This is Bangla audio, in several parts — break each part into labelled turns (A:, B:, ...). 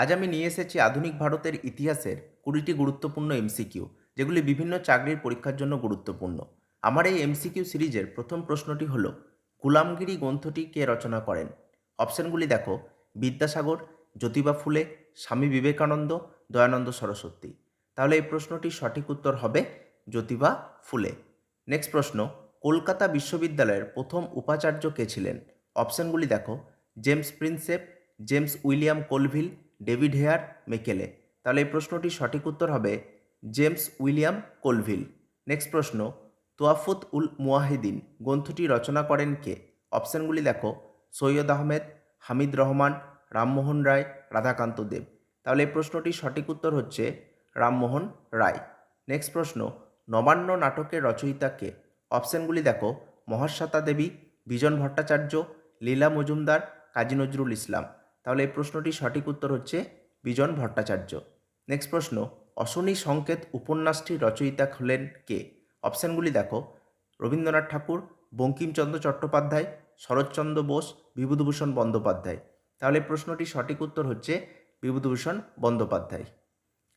A: আজ আমি নিয়ে এসেছি আধুনিক ভারতের ইতিহাসের 20টি গুরুত্বপূর্ণ এমসিকিউ, যেগুলি বিভিন্ন চাকরির পরীক্ষার জন্য গুরুত্বপূর্ণ। আমার এই এমসিকিউ সিরিজের প্রথম প্রশ্নটি হল, গুলামগিরি গ্রন্থটি কে রচনা করেন? অপশনগুলি দেখো: বিদ্যাসাগর, জ্যোতিবা ফুলে, স্বামী বিবেকানন্দ, দয়ানন্দ সরস্বতী। তাহলে এই প্রশ্নটির সঠিক উত্তর হবে জ্যোতিবা ফুলে। নেক্সট প্রশ্ন, কলকাতা বিশ্ববিদ্যালয়ের প্রথম উপাচার্য কে ছিলেন? অপশনগুলি দেখো: James Prinsep, James William Colville, David Hare, Macaulay. তাহলে এই প্রশ্নটির সঠিক উত্তর হবে জেমস উইলিয়াম কোলভিল। নেক্সট প্রশ্ন, তোয়াফুত উল মুওয়াহিদিন গ্রন্থটি রচনা করেন কে? অপশানগুলি দেখো: সৈয়দ আহমেদ, হামিদ রহমান, রামমোহন রায়, রাধাকান্ত দেব। তাহলে এই প্রশ্নটির সঠিক উত্তর হচ্ছে রামমোহন রায়। নেক্সট প্রশ্ন, নবান্ন নাটকের রচয়িতা কে? অপশানগুলি দেখো: মহাশ্বেতা দেবী, বিজন ভট্টাচার্য, লীলা মজুমদার, কাজী নজরুল ইসলাম। তাহলে এই প্রশ্নটির সঠিক উত্তর হচ্ছে বিজন ভট্টাচার্য। নেক্সট প্রশ্ন, অশনি সংকেত উপন্যাসটির রচয়িতা হলেন কে? অপশানগুলি দেখো: রবীন্দ্রনাথ ঠাকুর, বঙ্কিমচন্দ্র চট্টোপাধ্যায়, শরৎচন্দ্র বোস, বিভূতিভূষণ বন্দ্যোপাধ্যায়। তাহলে প্রশ্নটির সঠিক উত্তর হচ্ছে বিভূতিভূষণ বন্দ্যোপাধ্যায়।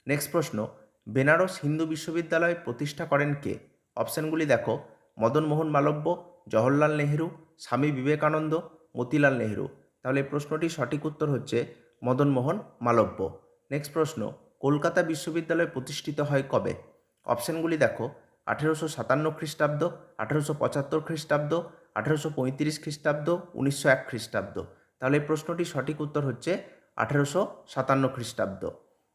A: নেক্সট প্রশ্ন, বেনারস হিন্দু বিশ্ববিদ্যালয় প্রতিষ্ঠা করেন কে? অপশানগুলি দেখো: মদন মোহন মালব্য, জওহরলাল নেহেরু, স্বামী বিবেকানন্দ, মতিলাল নেহেরু। তাহলে এই প্রশ্নটির সঠিক উত্তর হচ্ছে মদন মোহন মালব্য। নেক্সট প্রশ্ন, কলকাতা বিশ্ববিদ্যালয় প্রতিষ্ঠিত হয় কবে? অপশানগুলি দেখো: 1857 খ্রিস্টাব্দ, 1875 খ্রিস্টাব্দ, 1835 খ্রিস্টাব্দ, 1901 খ্রিস্টাব্দ। তাহলে এই প্রশ্নটির সঠিক উত্তর হচ্ছে 1857 খ্রিস্টাব্দ।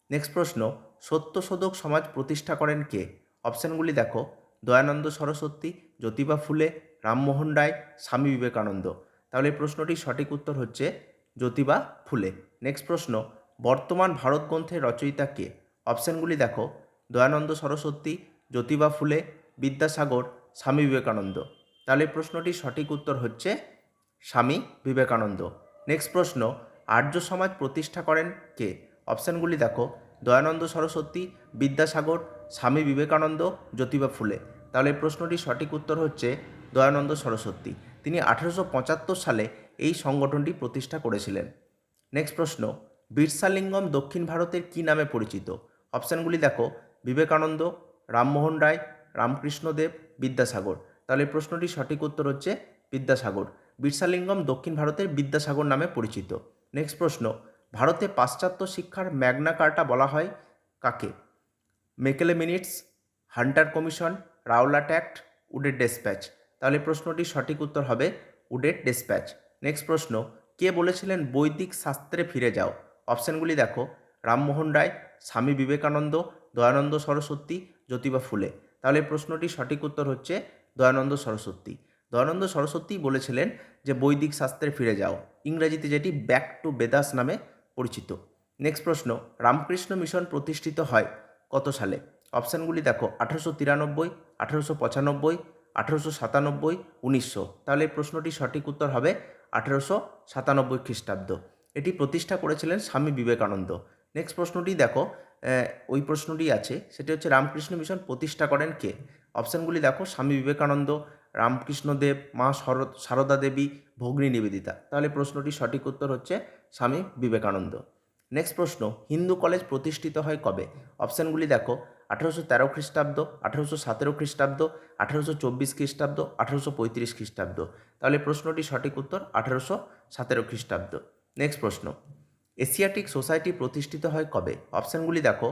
A: নেক্সট প্রশ্ন, সত্যশোধক সমাজ প্রতিষ্ঠা করেন কে? অপশানগুলি দেখো: দয়ানন্দ সরস্বতী, জ্যোতিবা ফুলে, রামমোহন রায়, স্বামী বিবেকানন্দ। তাহলে এই প্রশ্নটির সঠিক উত্তর হচ্ছে জ্যোতিবা ফুলে। নেক্সট প্রশ্ন, বর্তমান ভারত গ্রন্থের রচয়িতা কে? অপশানগুলি দেখো: দয়ানন্দ সরস্বতী, জ্যোতিবা ফুলে, বিদ্যাসাগর, স্বামী বিবেকানন্দ। তাহলে এই প্রশ্নটির সঠিক উত্তর হচ্ছে স্বামী বিবেকানন্দ। নেক্সট প্রশ্ন, আর্য সমাজ প্রতিষ্ঠা করেন কে? অপশানগুলি দেখো: দয়ানন্দ সরস্বতী, বিদ্যাসাগর, স্বামী বিবেকানন্দ, জ্যোতিবা ফুলে। তাহলে এই প্রশ্নটির সঠিক উত্তর হচ্ছে দয়ানন্দ সরস্বতী। তিনি 1875 সালে এই সংগঠনটি প্রতিষ্ঠা করেছিলেন। নেক্সট প্রশ্ন, বীরসালিঙ্গম দক্ষিণ ভারতের কী নামে পরিচিত? অপশানগুলি দেখো: বিবেকানন্দ, রামমোহন রায়, রামকৃষ্ণদেব, বিদ্যাসাগর। তাহলে এই প্রশ্নটির সঠিক উত্তর হচ্ছে বিদ্যাসাগর। বীরসালিঙ্গম দক্ষিণ ভারতের বিদ্যাসাগর নামে পরিচিত। নেক্সট প্রশ্ন, ভারতে পাশ্চাত্য শিক্ষার ম্যাগনা কার্টা বলা হয় কাকে? Macaulay minutes, Hunter Commission, Rowlatt Act, উডের ডেসপ্যাচ। তাহলে প্রশ্নটির সঠিক উত্তর হবে উডের ডেসপ্যাচ। নেক্সট প্রশ্ন, কে বলেছিলেন বৈদিক শাস্ত্রে ফিরে যাও? অপশানগুলি দেখো: রামমোহন রায়, স্বামী বিবেকানন্দ, দয়ানন্দ সরস্বতী, জ্যোতিবা ফুলে। তাহলে প্রশ্নটির সঠিক উত্তর হচ্ছে দয়ানন্দ সরস্বতী। দয়ানন্দ সরস্বতী বলেছিলেন যে বৈদিক শাস্ত্রে ফিরে যাও, ইংরেজিতে যেটি ব্যাক টু বেদাস নামে পরিচিত। নেক্সট প্রশ্ন, রামকৃষ্ণ মিশন প্রতিষ্ঠিত হয় কত সালে? অপশানগুলি দেখো: 1893, 1895, 1897, 1900। তাহলে এই প্রশ্নটির সঠিক উত্তর হবে 1897 খ্রিস্টাব্দ। এটি প্রতিষ্ঠা করেছিলেন স্বামী বিবেকানন্দ। নেক্সট প্রশ্নটি দেখো, ওই প্রশ্নটি আছে, সেটি হচ্ছে রামকৃষ্ণ মিশন প্রতিষ্ঠা করেন কে? অপশানগুলি দেখো: স্বামী বিবেকানন্দ, রামকৃষ্ণদেব, মা সারদা দেবী, ভগ্নী নিবেদিতা। তাহলে প্রশ্নটির সঠিক উত্তর হচ্ছে স্বামী বিবেকানন্দ। নেক্সট প্রশ্ন, হিন্দু কলেজ প্রতিষ্ঠিত হয় কবে? অপশানগুলি দেখো: 1813 খ্রিস্টাব্দ, 1817 খ্রিস্টাব্দ, 1824 খ্রিস্টাব্দ, 1835 খ্রিস্টাব্দ। তাহলে প্রশ্নটি সঠিক উত্তর 1817 খ্রিস্টাব্দ। নেক্সট প্রশ্ন, এশিয়াটিক সোসাইটি প্রতিষ্ঠিত হয় কবে? অপশানগুলি দেখো: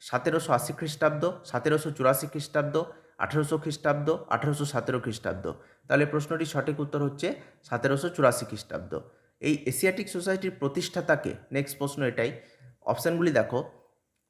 A: 1780 খ্রিস্টাব্দ, 1784 খ্রিস্টাব্দ, 1800 খ্রিস্টাব্দ, 1817 খ্রিস্টাব্দ। তাহলে প্রশ্নটি সঠিক উত্তর হচ্ছে 1784 খ্রিস্টাব্দ। এই এশিয়াটিক সোসাইটির প্রতিষ্ঠাতাকে? নেক্সট প্রশ্ন এটাই। অপশানগুলি দেখো: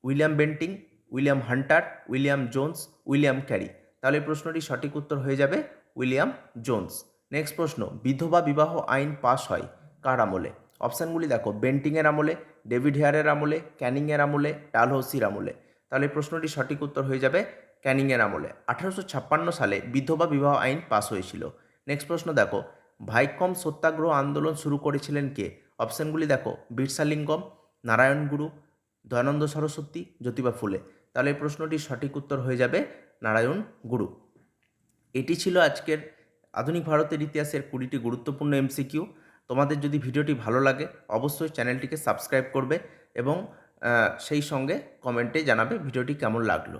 A: William Bentinck, William Hunter, William Jones, William carry. তাহলে প্রশ্নটি সঠিক উত্তর হয়ে যাবে উইলিয়াম জোন্স। নেক্সট প্রশ্ন, বিধবা বিবাহ আইন পাস হয় কার আমলে? অপশানগুলি দেখো: বেন্টিংয়ের আমলে, ডেভিড হেয়ারের আমলে, ক্যানিংয়ের আমলে, ডালহৌসির আমলে। তাহলে প্রশ্নটি সঠিক উত্তর হয়ে যাবে ক্যানিংয়ের আমলে। 1856 সালে বিধবা বিবাহ আইন পাস হয়েছিল। নেক্সট প্রশ্ন দেখো, ভাইকম সত্যাগ্রহ আন্দোলন শুরু করেছিলেন কে? অপশানগুলি দেখো: বীরসালিঙ্গম, নারায়ণ গুরু, দয়ানন্দ সরস্বতী, জ্যোতিবা ফুলে। তাহলে এই প্রশ্নটির সঠিক উত্তর হয়ে যাবে নারায়ণ গুরু। এটি ছিল আজকের আধুনিক ভারতের ইতিহাসের 20টি গুরুত্বপূর্ণ এমসিকিউ। তোমাদের যদি ভিডিওটি ভালো লাগে অবশ্যই চ্যানেলটিকে সাবস্ক্রাইব করবে। এবং সেই সঙ্গে কমেন্টে জানাবে ভিডিওটি কেমন লাগলো।